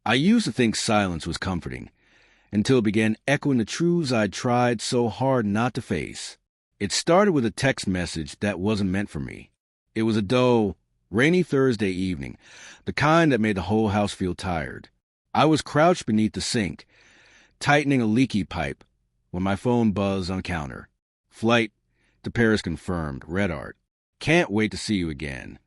I used to think silence was comforting, until it began echoing the truths I'd tried so hard not to face. It started with a text message that wasn't meant for me. It was a dull, rainy Thursday evening, the kind that made the whole house feel tired. I was crouched beneath the sink, tightening a leaky pipe, when my phone buzzed on the counter. Flight to Paris confirmed, red art. Can't wait to see you again.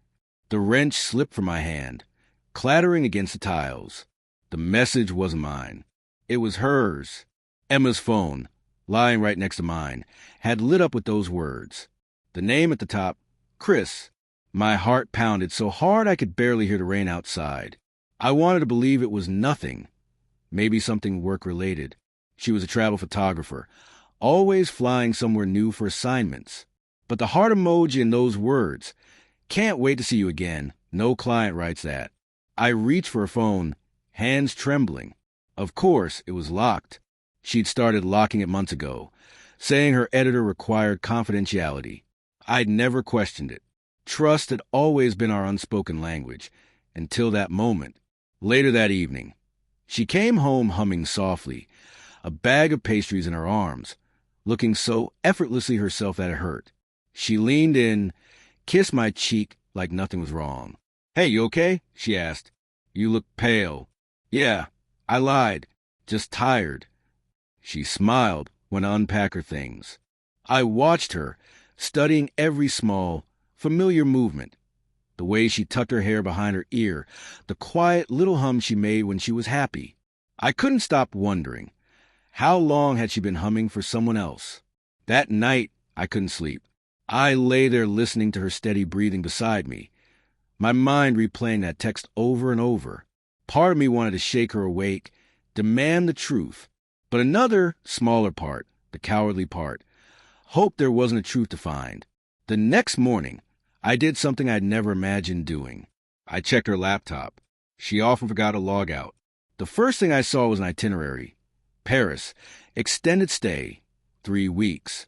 The wrench slipped from my hand, clattering against the tiles. The message wasn't mine. It was hers. Emma's phone, lying right next to mine, had lit up with those words. The name at the top, Chris. My heart pounded so hard I could barely hear the rain outside. I wanted to believe it was nothing. Maybe something work-related. She was a travel photographer, always flying somewhere new for assignments. But the heart emoji in those words, can't wait to see you again. No client writes that. I reached for her phone, hands trembling. Of course, it was locked. She'd started locking it months ago, saying her editor required confidentiality. I'd never questioned it. Trust had always been our unspoken language, until that moment. Later that evening, she came home humming softly, a bag of pastries in her arms, looking so effortlessly herself that it hurt. She leaned in, kissed my cheek like nothing was wrong. "Hey, you okay?" she asked. "You look pale." "Yeah, I lied. Just tired." She smiled when I unpacked her things. I watched her, studying every small, familiar movement. The way she tucked her hair behind her ear, the quiet little hum she made when she was happy. I couldn't stop wondering, how long had she been humming for someone else? That night, I couldn't sleep. I lay there listening to her steady breathing beside me, my mind replaying that text over and over. Part of me wanted to shake her awake, demand the truth. But another, smaller part, the cowardly part, hoped there wasn't a truth to find. The next morning, I did something I'd never imagined doing. I checked her laptop. She often forgot to log out. The first thing I saw was an itinerary. Paris, extended stay, 3 weeks.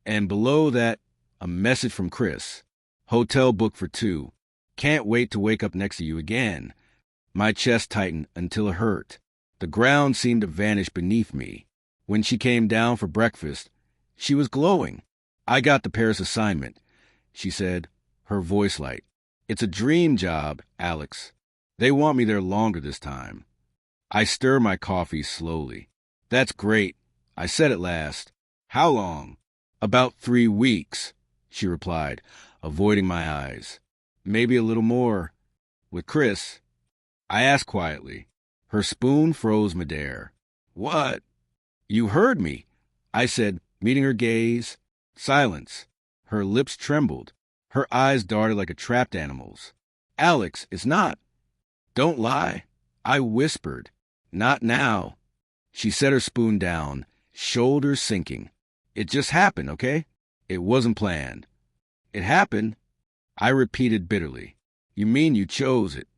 And below that, a message from Chris. Hotel booked for 2. Can't wait to wake up next to you again. My chest tightened until it hurt. The ground seemed to vanish beneath me. When she came down for breakfast, she was glowing. "I got the Paris assignment," she said, her voice light. "It's a dream job, Alex. They want me there longer this time." I stirred my coffee slowly. "That's great," I said at last. "How long?" "About 3 weeks," she replied, avoiding my eyes. "Maybe a little more. With Chris." I asked quietly. Her spoon froze midair. "What?" "You heard me," I said, meeting her gaze. Silence. Her lips trembled. Her eyes darted like a trapped animal's. "Alex, it's not." "Don't lie." I whispered. "Not now." She set her spoon down, shoulders sinking. "It just happened, okay? It wasn't planned." "It happened," I repeated bitterly. "You mean you chose it?"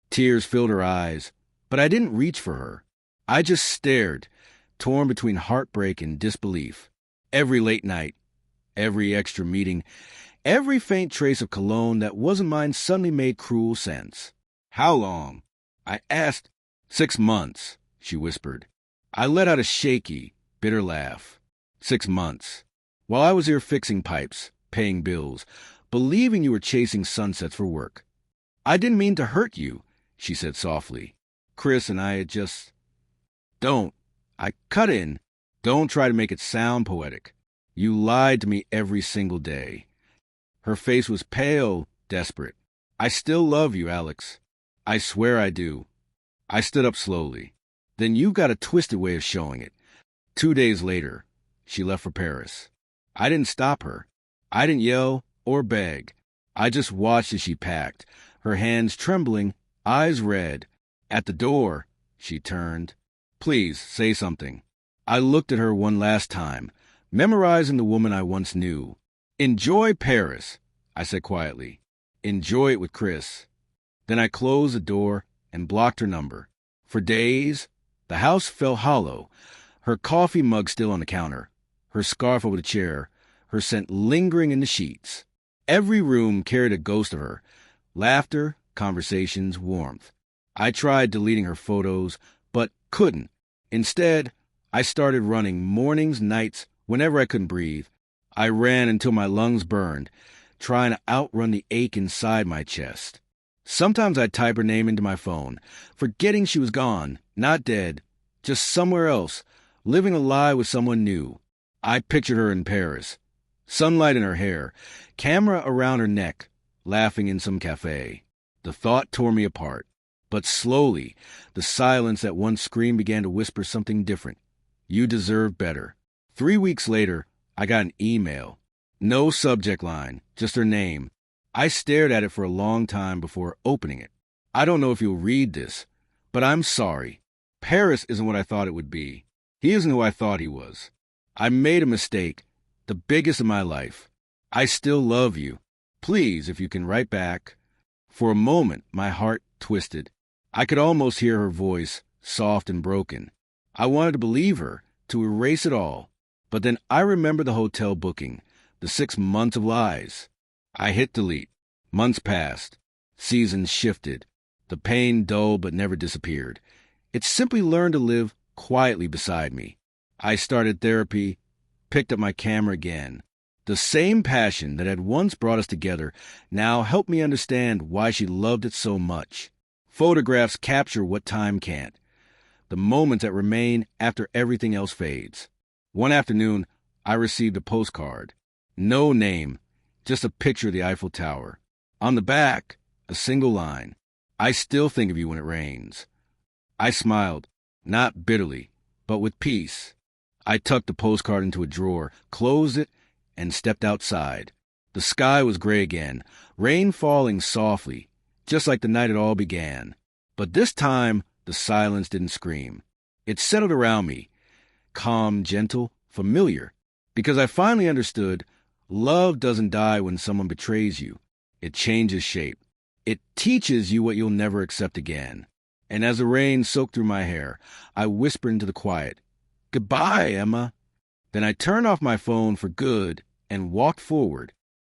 Tears filled her eyes, but I didn't reach for her. I just stared, torn between heartbreak and disbelief. Every late night, every extra meeting, every faint trace of cologne that wasn't mine suddenly made cruel sense. "How long?" I asked. 6 months, she whispered. I let out a shaky, bitter laugh. 6 months. While I was here fixing pipes, paying bills, believing you were chasing sunsets for work. "I didn't mean to hurt you," she said softly. "Chris and I had just—" "Don't." I cut in. "Don't try to make it sound poetic. You lied to me every single day." Her face was pale, desperate. "I still love you, Alex. I swear I do." I stood up slowly. "Then you've got a twisted way of showing it." 2 days later, she left for Paris. I didn't stop her. I didn't yell or beg. I just watched as she packed, her hands trembling, eyes red. At the door, she turned. "Please, say something." I looked at her one last time, memorizing the woman I once knew. "Enjoy Paris," I said quietly. "Enjoy it with Chris." Then I closed the door and blocked her number. For days, the house felt hollow, her coffee mug still on the counter, her scarf over the chair, her scent lingering in the sheets. Every room carried a ghost of her, laughter, conversations, warmth. I tried deleting her photos, but couldn't. Instead, I started running mornings, nights, whenever I couldn't breathe. I ran until my lungs burned, trying to outrun the ache inside my chest. Sometimes I'd type her name into my phone, forgetting she was gone, not dead, just somewhere else, living a lie with someone new. I pictured her in Paris, sunlight in her hair, camera around her neck, laughing in some cafe. The thought tore me apart. But slowly, the silence that once screamed began to whisper something different. You deserve better. 3 weeks later, I got an email. No subject line, just her name. I stared at it for a long time before opening it. I don't know if you'll read this, but I'm sorry. Paris isn't what I thought it would be. He isn't who I thought he was. I made a mistake, the biggest in my life. I still love you. Please, if you can write back. For a moment, my heart twisted. I could almost hear her voice, soft and broken. I wanted to believe her, to erase it all. But then I remembered the hotel booking, the 6 months of lies. I hit delete. Months passed. Seasons shifted. The pain dulled but never disappeared. It simply learned to live quietly beside me. I started therapy, picked up my camera again. The same passion that had once brought us together now helped me understand why she loved it so much. Photographs capture what time can't, the moments that remain after everything else fades. One afternoon, I received a postcard. No name, just a picture of the Eiffel Tower. On the back, a single line. I still think of you when it rains. I smiled, not bitterly, but with peace. I tucked the postcard into a drawer, closed it, and stepped outside. The sky was gray again, rain falling softly, just like the night it all began. But this time, the silence didn't scream. It settled around me, calm, gentle, familiar, because I finally understood love doesn't die when someone betrays you. It changes shape. It teaches you what you'll never accept again. And as the rain soaked through my hair, I whispered into the quiet, "Goodbye, Emma." Then I turned off my phone for good and walked forward,